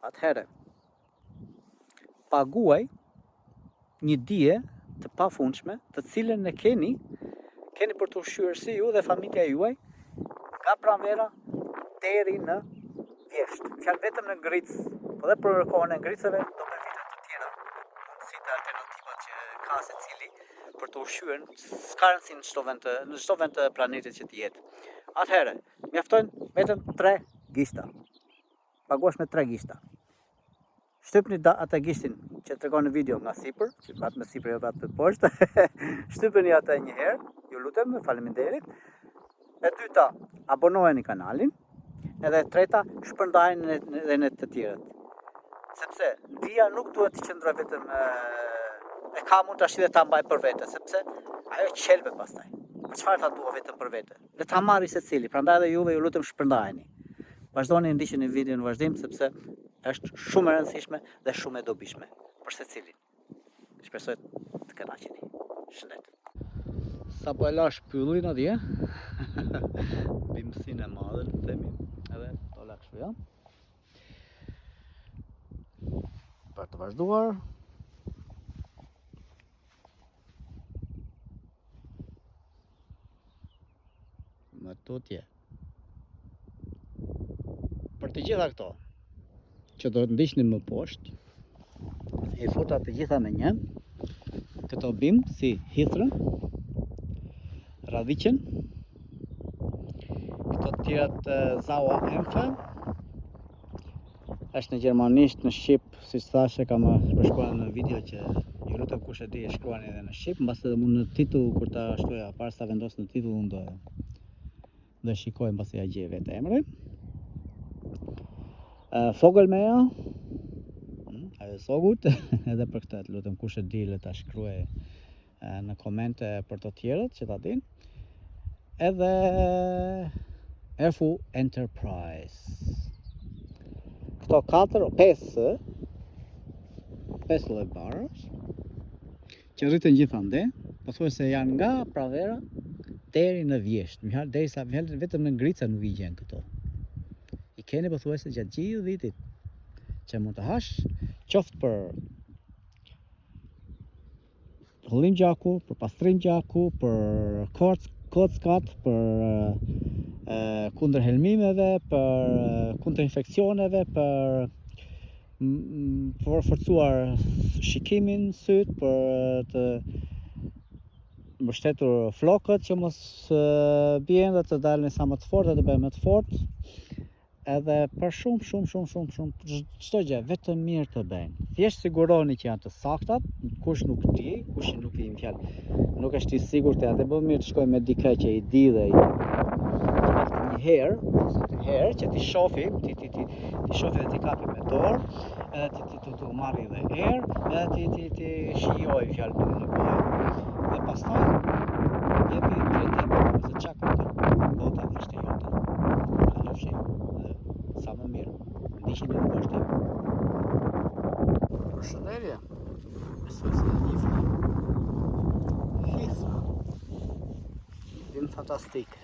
atëherë paguaj një dije të pafundshme, të cilën e keni për të ushqyer si ju dhe familja juaj nga pranvera deri në vjesht. Fjalë vetëm në ngritës, po dhe për kohën e ngritësve do përfitet të tjera, si të alternativat që ka secili për të ushqyer, s'ka rëndësi në çdo vend të planetit që të jetë. Atëherë, mjaftojnë vetëm 3 gishta. Paguash me 3 gishta. Shtypni atë gishtin që tregon në video nga sipër, që pat me sipër jo pat me poshtë. Shtypeni atë një herë, ju lutem, faleminderit. E dyta, abonoheni kanalin. Edhe e treta, shpërndajeni edhe në të tjerët. Sepse dia nuk duhet të qëndroj vetëm e ka mund tash dhe ta mbaj për vete, sepse ajo qelbe pastaj. Për çfarë ta dua vetëm për vete? Le ta marri secili, prandaj edhe juve ju lutem shpërndajeni. Vazhdoni ndiqni videon në vazhdim sepse është shumë e rëndësishme dhe shumë e dobishme për secilin. Shpresoj të kënaqeni. Shëndet. Sa po e lash pyllin atje, bimësinë e madhe, le të themi, edhe do la kështu, ja. Për të vazhduar. Më tutje. Për të gjitha këto që do të ndiqni më poshtë, i futa të gjitha në një, këto bim si hithrën, radhiqen, këto të tjerat zaua emfe, është në gjermanisht, në shqip, si që thashe, kam përshkruar në video që ju lutem kush e di e shkruani edhe në shqip, mbas edhe mund në titull kur ta shtoja, para sa vendos në titull unë do shikoj mbas ja gjej vetë emrin. Fogelmeja, ajo sogut, edhe për këtë të lutem kush e di le ta shkruaj në komente për të tjerët që ta din. Edhe Erfu Enterprise. Këto 5 lloj që rriten gjithande, pothuajse janë nga pranvera deri në vjesht, derisa vetëm në ngrica nuk i gjen këto. I keni pothuajse gjatë gjithë vitit që mund të hash, qoftë për hollim gjaku, për pastrim gjaku, për kockat, për kundër helmimeve, për kundër infeksioneve, për forcuar shikimin syt, për të mbështetur flokët që mos bien dhe të dalin sa më të fortë dhe të bëhen më të fortë. Edhe për shumë çdo gjë, vetëm mirë të bëjnë. Thjesht siguroni që janë të saktat, kush nuk di, kush nuk i fjalë, nuk është i sigurt atë bën mirë të shkoj me dikë që i di dhe një herë që ti shofi, ti shofi dhe ti kapi me dorë, edhe ti marri dhe erë, edhe ti shijoj fjalë në gojë. Dhe pastaj jepi drejtim se çka ka bota është e jote. Kalofshi sa më mirë. Ndiqni në vazhdim. Përshëndetje. Besoj se e njihni. Hithra. Bim fantastike.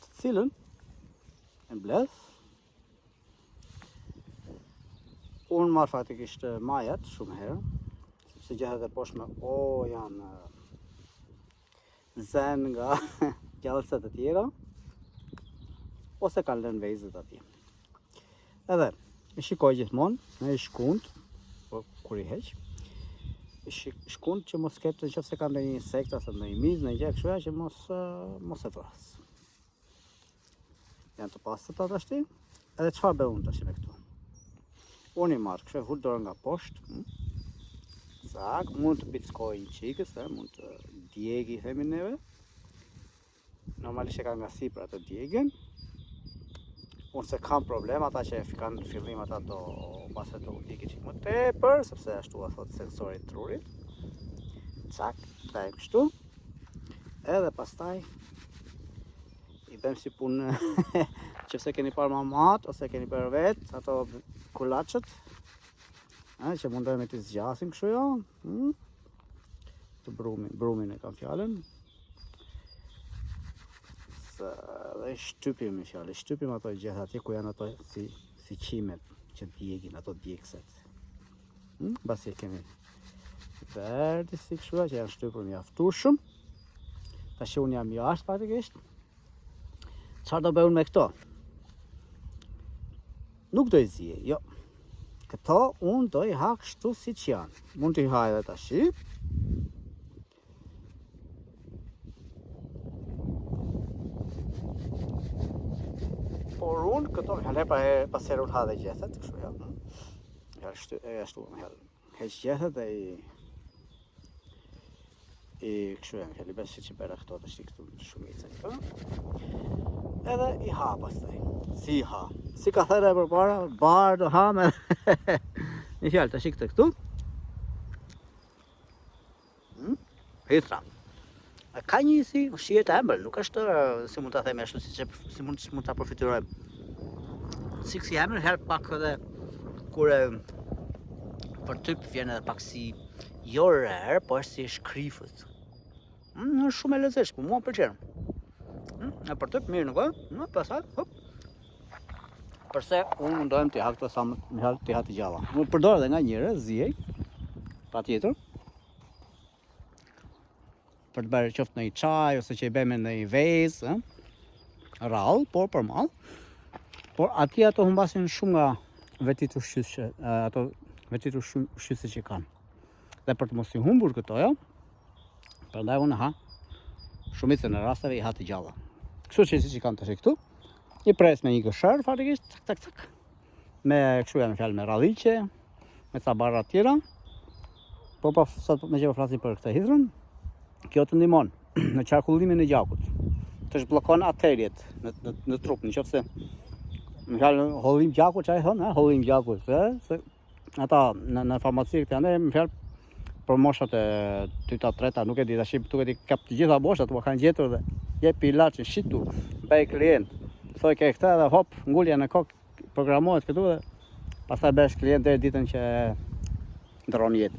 Të cilën e mbledh. Unë marr faktikisht majat shumë herë, sepse gjahet e poshtme janë zen nga gjallëset e tjera, ose kanë lënë vezët atje. Edhe, i shikoj gjithmonë, në i shkund, kur i heq, i shkund që mos ketë nëse ka ndonjë insekt ose ndonjë mizë, në gjë kështu që mos e vras. Janë të pastërta tashti, edhe çfarë bëj unë tash me këtu? Unë i marr, kështu hul dorën nga poshtë, sak, mund të pickoj një çikës, mund të djegi, themi neve. Normalisht e ka nga sipër atë djegën. Unë se kam problem, ata që kanë në fillim ata do mbase do djegi çik më tepër, sepse ashtu a thot sensori i trurit. Cak, taj kështu. Edhe pastaj i bëjmë si punë që keni parë mamat ose keni bërë vetë, ato kulaçët, që mundojmë të zgjasim kështu jo, të brumin e kam fjalën. Dhe shtypim ato gjëra atje ku janë ato si qimet që djegin ato djegëset. Basi e kemi verdi si kështu që janë shtypur mjaftueshëm. Tash unë jam jashtë faktikisht. Çfarë do bëj unë me këto? Nuk do I zije, jo. Këto unë do I ha kështu siç janë. Mund t'i ha edhe tash. Por unë këto pas herë unë ha dhe gjethet, kështu ja. Ashtu unë heq gjethet dhe I kështu janë, fjali besë që bera këto të shti këtu shumica këto. Edhe I ha pastaj. Si I ha? Si ka thënë e përpara, barë do ha me një fjallë të shikë të këtu. Hitra. Ka një si shihet të embël, nuk është si mund ta themi ashtu si mund ta përfitojmë. Si embël herë pak edhe kur për typ vjen edhe pak si jo rrë, po është si shkrifët. Është shumë e lezetshme, po mua pëlqen. E për typ mirë nuk ë? Pastaj, hop. Përse unë mundohem t'i ha këto sa më t'i ha të gjalla. Unë përdor edhe nga njëre, zjej, patjetër. Për të bërë qoftë në I çaj ose që I bëjmë në I vezë, rrallë, por për mall. Por atje ato humbasin shumë nga vetit ushqyese që kanë. Dhe për të mos I humbur këto, jo, prandaj unë ha shumicën e rasteve I ha të gjalla. Kështu që siç I kanë tash këtu, I pres me një gëshër faktikisht, tak. Me kështu janë fjalë me rradhiqe, me ca barra të tjera. Po sot me që po flasim për këtë hidrën, kjo të ndihmon në qarkullimin e gjakut. Të zhbllokon arteriet në trup, nëse me fjalë hollim gjaku, çfarë thonë, hollim gjaku, se ata në farmaci këtu janë me fjalë për moshat e dyta, treta, nuk e di tash, duket I kap të gjitha moshat, po kanë gjetur dhe jep ilaçin shitu, bëj klient. Thoj ke këtë dhe hop, ngulja në kokë, programohet këtu dhe pastaj bësh klient deri ditën që ndron jetë.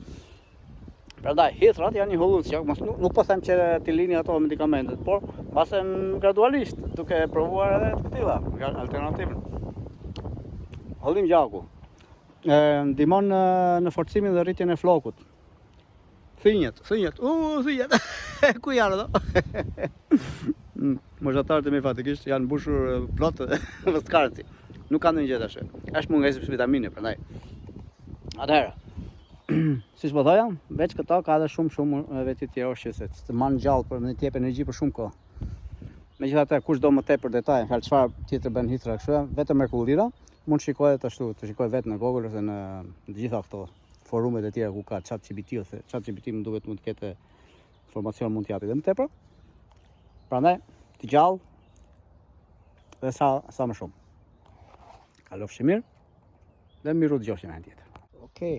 Prandaj hithrat janë një hollues, nuk po them që ti lini ato medikamentet, por pastaj gradualisht, duke provuar edhe të tilla, alternativën. Hollim gjaku. Ndihmon në forcimin dhe rritjen e flokut. Thinjet. Ku janë ato? Moshatarët e mi fatikisht janë mbushur plot vështkarci. Nuk kanë ndonjë gjë tash. Është mungesë vitamine prandaj. Atëherë, siç po thoja, veç këto ka edhe shumë veti të tjera ushqyese, të manë gjallë për të jep energji për shumë kohë. Megjithatë, kush do më tepër detaj, fjalë çfarë tjetër bën hitra kështu, vetëm mrekullia, mund shikohet ashtu, të shikoj vetë në Google ose në të gjitha këto forumet e tjera ku ka ChatGPT ose ChatGPT më duket mund të ketë informacion mund t'japi dhe më tepër. Prandaj, të gjallë dhe sa më shumë. Kalofshi mirë dhe miru dëgjofshim herë tjetër. Okej,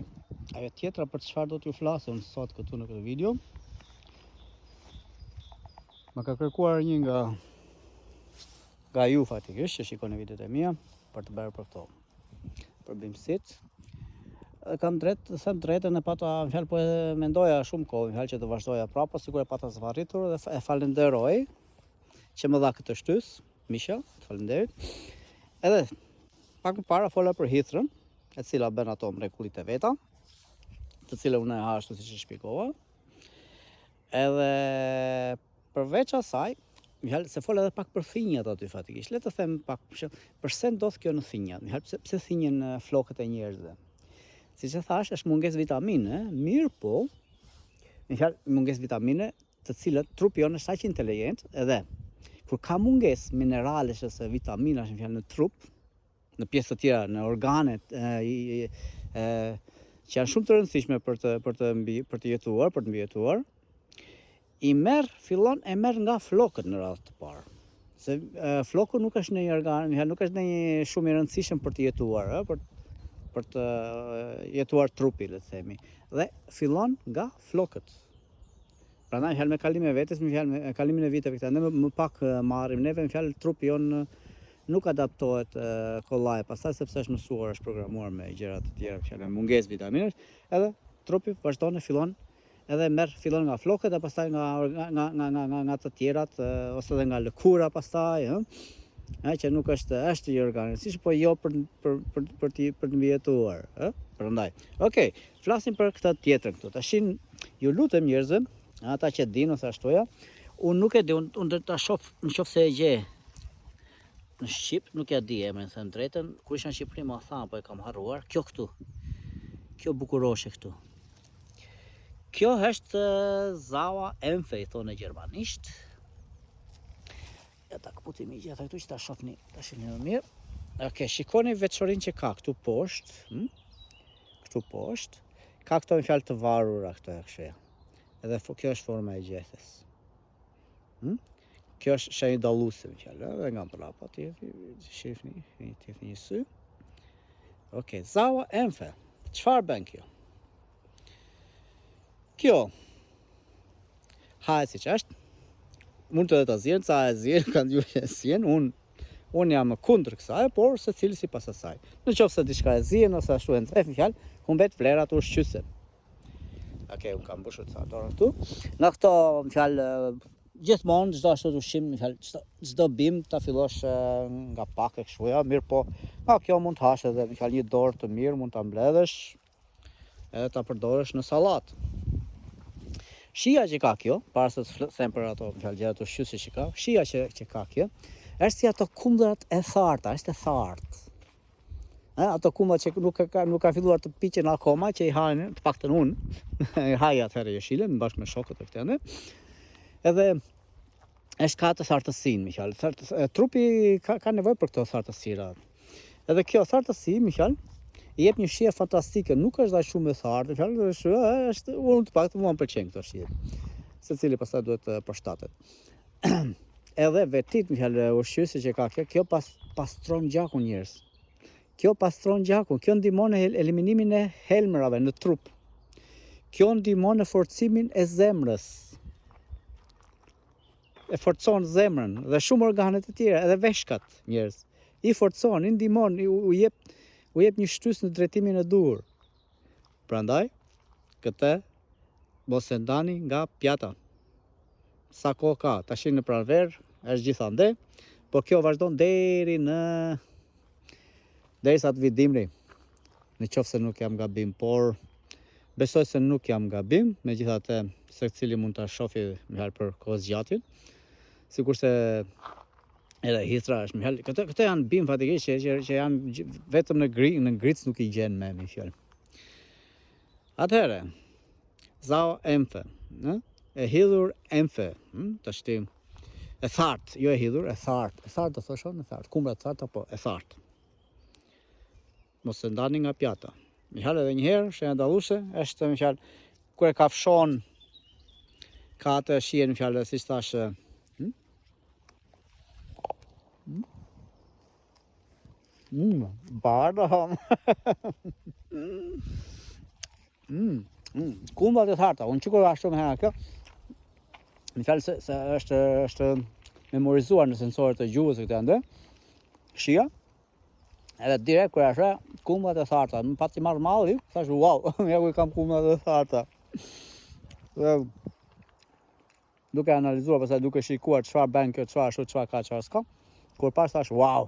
ajo tjetra për çfarë do t'ju flasëm sot këtu në këtë video. Më ka kërkuar një nga ju faktikisht që shikoni videot e mia për të bërë për këto përbimësit. Kam drejtë, them drejtën e pata, më fjalë po e mendoja shumë kohë, më fjalë që të vazhdoja prapë, sikur e pata së arritur dhe e falenderoj që më dha këtë shtys, Misha, të falenderit. Edhe pak më para fola për hithrën, e cila bën ato mrekullit e veta, të cilën unë e ha ashtu siç e shpjegova. Edhe përveç asaj, më fjalë se fol edhe pak për thinjat aty fatikisht. Le të them pak pse ndodh kjo në thinjat. Më fjalë pse thinjen flokët e njerëzve. Siç e thash, është mungesë vitamine, mirë po, më fjalë mungesë vitamine, të cilët trupi jonë është aq inteligjent, edhe kur ka mungesë mineralesh ose vitaminash, më fjalë në trup, në pjesë të tjera, në organet që janë shumë të rëndësishme për të jetuar, fillon e merr nga flokët në radhë të parë. Se floku nuk është një organ, nuk është një shumë i rëndësishëm për të jetuar, për të jetuar trupi, le të themi. Dhe fillon nga flokët. Prandaj me kalimin e vetes, me kalimin e viteve këta, ne më pak marrim neve, më fjalë trupi jon nuk adaptohet kollaj, pastaj sepse është mësuar, është programuar me gjëra të tjera, me mungesë vitaminash, edhe trupi vazhdon e fillon fillon nga flokët e pastaj nga të tjerat ose edhe nga lëkura pastaj, që nuk është i organizisht, po jo për të mbijetuar, prandaj. Okej, flasim për këtë tjetrën këtu. Tashin ju lutem njerëzve, ata që dinë ose ashtuja, unë nuk e di, unë ta shoh nëse e gje në Shqip, nuk ja di emrin, thënë drejtën, kur isha në Shqipëri më tha, po e kam harruar, kjo këtu. Kjo bukuroshe këtu. Kjo është Zawa Enfe, i thonë gjermanisht. Ja ta këputim i gjitha këtu që ta shofni, ta shihni më mirë. Okej, shikoni veçorinë që ka këtu poshtë, këtu poshtë, ka këto në fjalë të varura këto e kështu. Edhe kjo është forma e gjethes. Kjo është shenjë dalluese, më fjalë, edhe nga mbrapa shihni, një sy. Okej, Zawa Enfe. Çfarë bën kjo? Kjo hahet siç është. Mund të ta zjen, sa e zjen, kanë gjë e zjen, unë jam kundër kësaj, por secili sipas asaj. Nëse diçka e zjen ose ashtu e nxeh, më fjalë, humbet vlerat ushqyese. Okej, unë kam mbushur sa dorë këtu. Nga këto, më fjalë, gjithmonë çdo ashtu ushqim, më fjalë, çdo bim ta fillosh nga pak e kështu, ja, mirë po. Kjo mund të hash edhe, më fjalë, një dorë të mirë, mund ta mbledhësh edhe ta përdorësh në sallatë. Shija që ka kjo, para se të them për ato, më fjalë, gjërat ushqyese që ka, shija që ka kjo, është si ato kumdrat e tharta, është e thartë. Ato kumdrat që nuk ka filluar të piqen akoma, që i hajnë, të paktën unë, i haj atëherë jeshilën bashkë me shokët e këtene. Edhe është ka të thartësinë, më fjalë. Trupi ka nevojë për këto thartësira. Edhe kjo thartësi, më fjalë, i jep një shije fantastike, nuk është dash shumë e thartë, më fjalë, është unë të paktën mua m'pëlqen këto shije. Secili pastaj duhet të përshtatet. Edhe vetit, më fjalë, ushqyese që ka kjo pastron gjakun njerëz. Kjo pastron gjakun, kjo ndihmon në eliminimin e helmrave në trup. Kjo ndihmon në forcimin e zemrës. E forcon zemrën dhe shumë organet e tjera, edhe veshkat njerëz. I forcon, i ndihmon, u jep një shtys në drejtimin e duhur. Prandaj, këtë mos e ndani nga pjata. Sa kohë ka, tash në pranverë është gjithande, po kjo vazhdon derisa të vi dimri. Nëse nuk jam gabim, por besoj se nuk jam gabim, megjithatë secili mund ta shohë më herë për kohë zgjatjen. Sikurse edhe hithra është më herë. Këto janë bim fatikisht që janë vetëm në ngric nuk i gjen me fjalë. Atëherë, Zawa Enfe, e hidhur Enfe, tash ti e thartë, jo e hidhur, e thartë. E thartë do thoshon, e thartë. Kumbra e thartë apo e thartë. Mos e ndani nga pjata. Mihal edhe një herë, shenja dalluese është, më fjalë, kur e kafshon ka atë shijen, më fjalë, siç thash, bardha. Kumbrat e tharta, unë çikoj ashtu më herë kjo. Më fjalë se është memorizuar në sensorët e gjuhës këtë ende. Shija. Edhe direkt kur ashtu kumbrat e tharta, më pati marr malli, thash wow, ja ku kam kumbrat e tharta. Dhe duke analizuar, pastaj duke shikuar çfarë bën kjo, çfarë ashtu, çfarë ka, çfarë s'ka. Kur pas thash wow.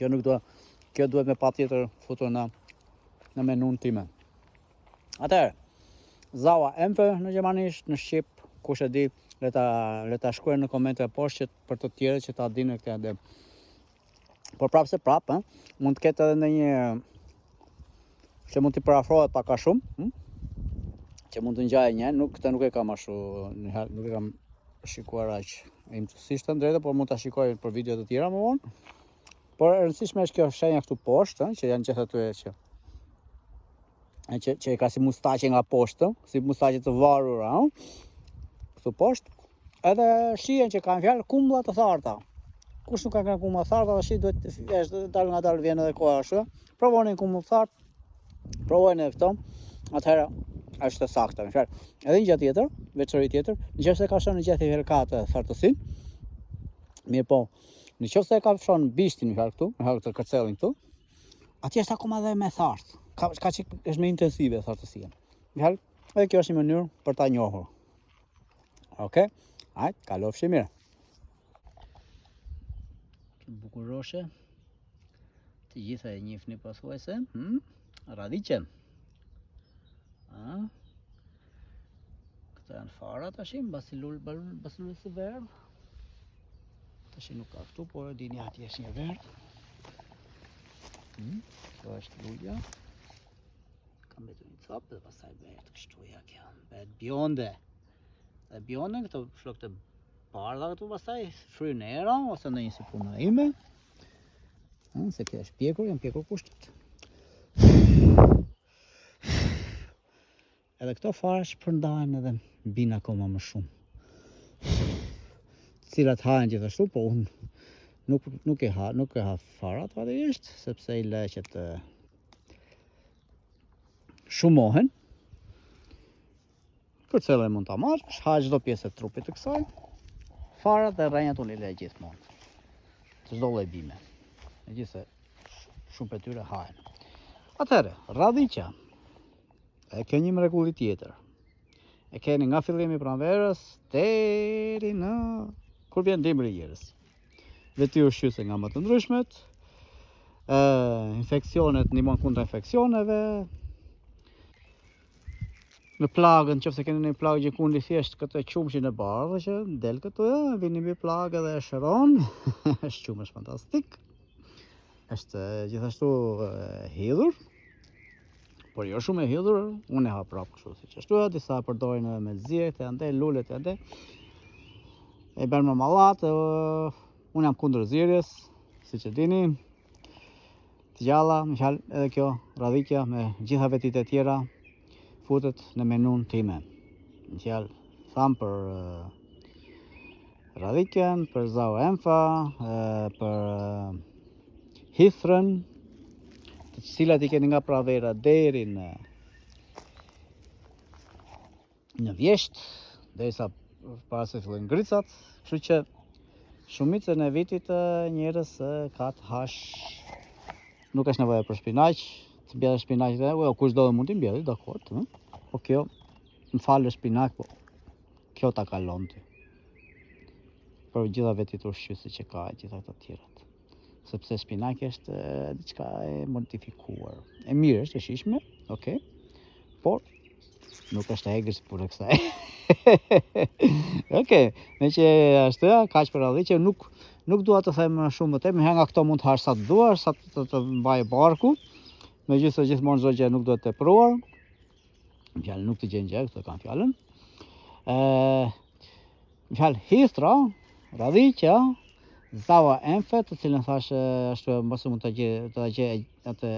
Kjo duhet me patjetër futur në menun time. Atëherë, Zawa Enfe në gjermanisht, në shqip, kush e di, le ta shkruaj në komente poshtë për të tjerët që ta dinë këtë ende. Por prapë se prapë, mund të ketë edhe ndonjë që mund t'i parafrohet pak a shumë, që mund të ngjajë një, këtë nuk e kam ashtu, nuk e kam shikuar aq imtësisht të drejtë, por mund ta shikoj për video të tjera më vonë. Por e rëndësishme është kjo shenja këtu poshtë, që janë gjithë aty që ka si mustaqe nga poshtë, si mustaqe të varura, këtu poshtë, edhe shihen që kanë fjalë kumblla të tharta. Kush nuk ka kanë kumblla të tharta, tash duhet dal nga dal vjen edhe koha ashtu. Provoni kumbull të thartë, provojnë këto, atëherë është saktë, më fjalë. Edhe një gjë tjetër, veçori tjetër, nëse ka shënë gjethë helkatë thartësinë, mirë po, nëse e ka fshon bishtin, më fjalë këtu, më fjalë të kërcellin këtu, atje është akoma dhe me thartë. Ka çik është më intensive thartësia. Më fjalë, edhe kjo është një mënyrë për ta njohur. Okej? Hajt, kalofshi mirë. bukuroshe. Të gjitha e njihni pothuajse, radhiqe. Këto janë fara tash, mbasi lulës së verdh. Tash nuk ka këtu, por e dini atje është një verdh. Kjo është lulja. Kam betur një copë dhe pastaj bëhet kështu ja kjo. Bëhet bjonde. Dhe bjonde këto flokët e bardha këtu pastaj fryn era ose ndonjë si puna ime. Se kjo është pjekur, janë pjekur kushtet. Edhe këto fara shpërndahen edhe bin akoma më shumë. Cilat hahen gjithashtu, po unë nuk e ha farat fatisht, sepse i lë që të shumohen. Kërcele mund ta marrësh, ha çdo pjesë e trupit të kësaj. Farat dhe rrenjat unë i lë gjithmonë. Të çdo lloj bime. Megjithëse shumë prej tyre hahen. Atëherë, radhiqja. E ke një mrekulli tjetër. E keni nga fillimi i pranverës deri në kur vjen dimri i erës. Veti ushqyese nga më të ndryshmet. Infeksionet ndihmon kundër infeksioneve. Në plagën, nëse keni një plagë gjikundi thjesht këtë qumshin e bardhë që del këtu, vini mbi plagë dhe e shëron. Është qumësh fantastik. Është gjithashtu hidhur. Por jo shumë e hidhur, unë e ha prapë kështu siç ashtu, disa përdorin edhe me zirë, të ande, lulet të ande. E bën me mallat, unë jam kundër zirjes, siç e dini. Të gjalla, më fal, edhe kjo radhiqja me gjitha vetit e tjera futet në menun time. Më fal, tham për radhiqen, për zau emfa, për hithrën, të cilat i keni nga pranvera deri në vjesht, derisa para se fillojnë ngricat, kështu që shumicën e vitit njerëz ka të hash, nuk është nevojë për spinaq, të mbjellësh spinaq dhe kushdo mund t'i mbjellë, dakord, po kjo më falë spinaq, po kjo ta kalon ti. Për gjitha vetit ushqyese që ka, gjitha të tjerat. Sepse spinaqi është diçka e modifikuar. E mirë është, e shijshme, okay, por nuk është e egër si puna kësaj. Okej, meqë ashtu, kaq për radhiqe, nuk dua të them shumë më tepër, nga këto mund të hash sa të duash, sa të mbaj barku. Megjithëse gjithmonë çdo gjë nuk duhet tepruar. Fjalë nuk të gjen gjë, këto kanë fjalën. Fjalë hithra, radhiqja, zava emfe, të cilën thash ashtu mos mund ta gjej atë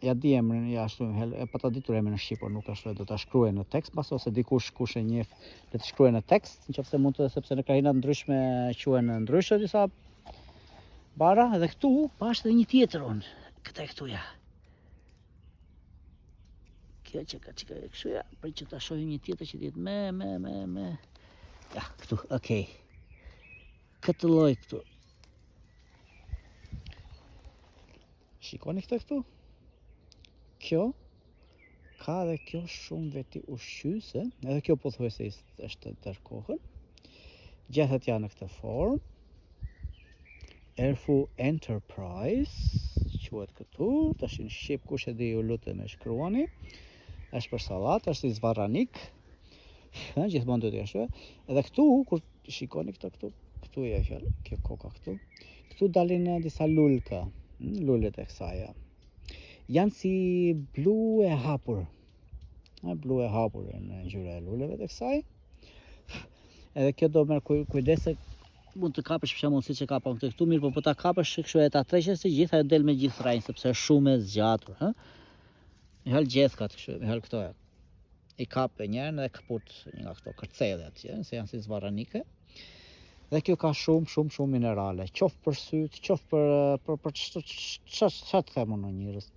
ja di emrin, ja ashtu e pa ta ditur emrin në shqip, por nuk ashtu do ta shkruaj në tekst pas ose dikush kush e njeh le të shkruaj në tekst, nëse mund të, sepse në krahina ndryshme quhen ndryshe disa bara, edhe këtu pash edhe një tjetër on. Këta këtu ja. Kjo që ka çka kështu ja, për që ta shohim një tjetër që dihet me. Ja, këtu, okay. Këtë lloj këtu. Shikoni këtë këtu? Kjo ka dhe kjo shumë veti ushqyese, edhe kjo pothuajse është tërkohën. Gjethet janë në këtë formë. Erfu Enterprise, quhet këtu, tash në shqip kush e di ju lutem e shkruani. Është për sallatë, është i zvarranik. Gjithmonë duhet të ashtu. Edhe këtu kur shikoni këtu ja fjalë, kjo koka këtu. Këtu dalin disa lulka, lulet e kësaj. Janë si blu e hapur. Blu e hapur në ngjyra e luleve të kësaj. Edhe kjo do merr kujdes se mund të kapësh për shembull siç e kapam këtu mirë, po ta kapësh kështu e ta treqesh të gjitha e del me gjithë rrajin sepse është shumë e zgjatur, Me hal gjethkat kështu, me hal këto. I kap e njërin dhe kaput një nga këto kërcele atje, se janë si zvarranike. Dhe kjo ka shumë minerale, qoftë për syt, qoftë për çfarë të them unë njerëz.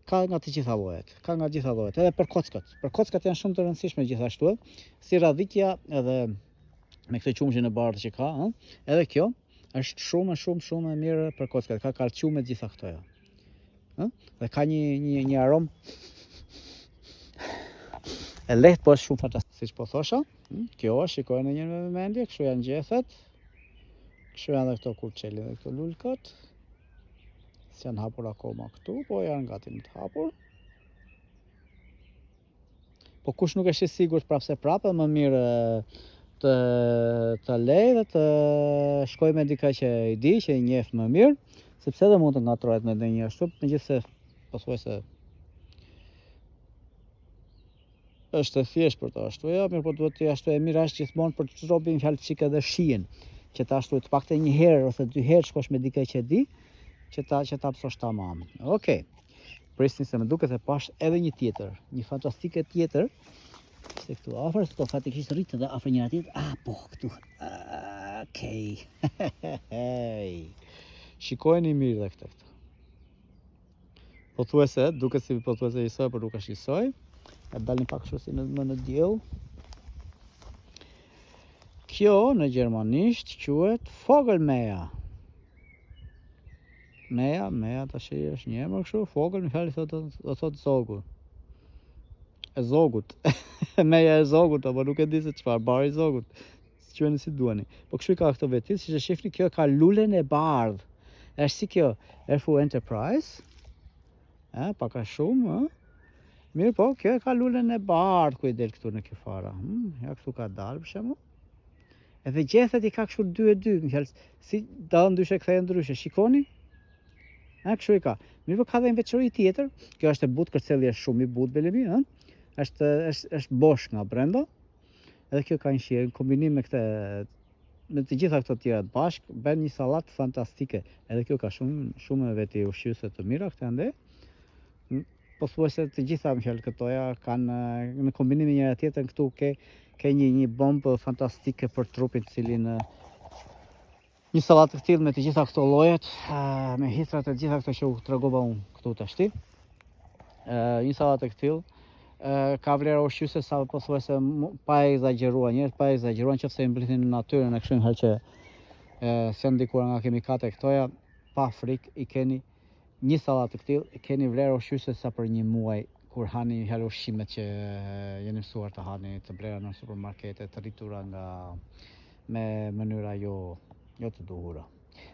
Ka nga të gjitha llojet, edhe për kockat. Për kockat janë shumë të rëndësishme gjithashtu, si radhiqja edhe me këtë qumshin e bardhë që ka, edhe kjo është shumë e mirë për kockat, ka kalciume gjitha këto. Dhe ka një aromë e lehtë, po është shumë fantastike, siç po thosha. Kjo është, shikojeni një me vëmendje, kështu janë gjethet. Kështu janë dhe këto kurçeli dhe këto lulkat. S'janë hapur akoma këtu, po janë gati në të hapur. Po kush nuk është i sigurt prapse prapë, më mirë të lej dhe të shkoj me dikë që i di, që i njeh më mirë, sepse edhe mund të ngatrohet me ndonjë ashtu, megjithëse pothuajse është e thjeshtë për të ashtuja, mirë po duhet të ashtu e mirë është gjithmonë për të robin fjalë çik edhe shihen, që ta ashtu të paktën një herë ose 2 herë shkosh me dikë që e di, që ta psosh tamam. Okej. Prisni se më duket se pash edhe një tjetër, një fantastike tjetër. Se këtu afër, s'to fatikisht rritë dhe afër njëra tjetër. Ah, po, këtu. Okej. Shikojeni mirë dhe këtë. Pothuajse, duket si pothuajse njësoj, por nuk është njësoj. E dalin pak kështu si në diell. Kjo në gjermanisht quhet Vogelmeja. Meja tash është një emër kështu, Vogel në fjalë thot zogu. E zogut. Meja e zogut, apo nuk e di se çfarë, bari i zogut. Quheni si duani. Po kështu ka këto vetit, siç e shihni, kjo ka lulen e bardhë. Është si kjo, Erfu Enterprise. Pak a shumë, Mirë po, kjo ka lulen e bardhë ku i del këtu në kjo fara. Ja këtu ka dalë për shembull. Edhe gjethet i ka kështu 2 e 2, më fjalë, si dallë ndryshe kthehen ndryshe. Shikoni? Kështu i ka. Mirë po ka dhe një veçori tjetër. Kjo është e butë, kërcelli është shumë i butë belemi, është bosh nga brenda. Edhe kjo ka një shije, në kombinim me të gjitha këto tjerat bashk, bën një sallatë fantastike. Edhe kjo ka shumë veti ushqyese të mira këtu ande. Pothuajse të gjitha më fjalë këtoja kanë në kombinim me njëra tjetrën këtu ke një bombë fantastike për trupin, cilin një sallatë të tillë me të gjitha këto llojet, me hitrat e gjitha këto që u tregova unë këtu tashti. Një sallatë të tillë ka vlera ushqyese sa pothuajse pa egzageruar, njerëz pa egzageruar nëse i mblidhin në natyrën e kështu herë që s'janë ndikuar nga kimikate këtoja, pa frikë i keni një sallatë të tillë, keni vlera ushqyese sa për një muaj kur hani një ushqimet që jeni mësuar të hani, të blera në supermarkete, të rritura me mënyra jo të duhura.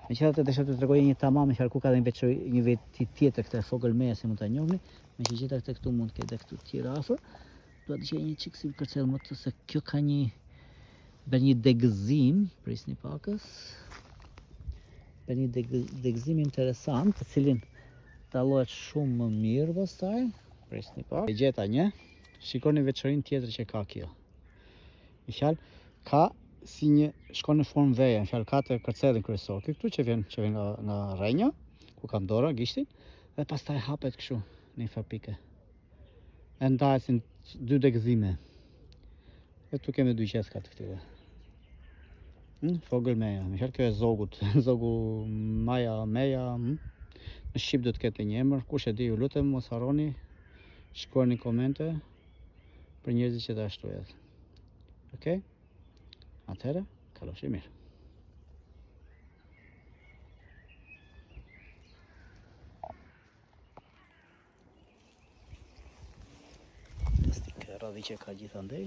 Megjithatë desha të tregoj një tamam me ku ka dhe një veti tjetër këtë Vogelmeja si mund ta njohni, me që gjitha këtu mund të ketë këtu tjera afër. Dua të gjej një çik si kërcell më të se kjo ka bën një degëzim, prisni pakës. Bën një degëzim interesant, të cilin dallohet shumë më mirë pastaj. Prisni pak. E gjeta një. Shikoni veçorinë tjetër që ka kjo. Me fjalë, ka si shkon në formë veje, në fjalë ka të kërcellin kryesor. Këtu që vjen nga rrenja, ku ka dora, gishtin, dhe pastaj hapet kështu në një fapike. E ndahet si 2 degëzime. Dhe tu kemi 2 qeska të këtyre. Vogelmeja, më fjalë kjo e zogut, zogu meja. Në shqip do të ketë një emër, kush e di ju lutem mos harroni, shkruani komente për njerëzit që të ashtujet. Okej? Atëherë, kalofshi mirë. Fantastike, radhi që ka gjithandej.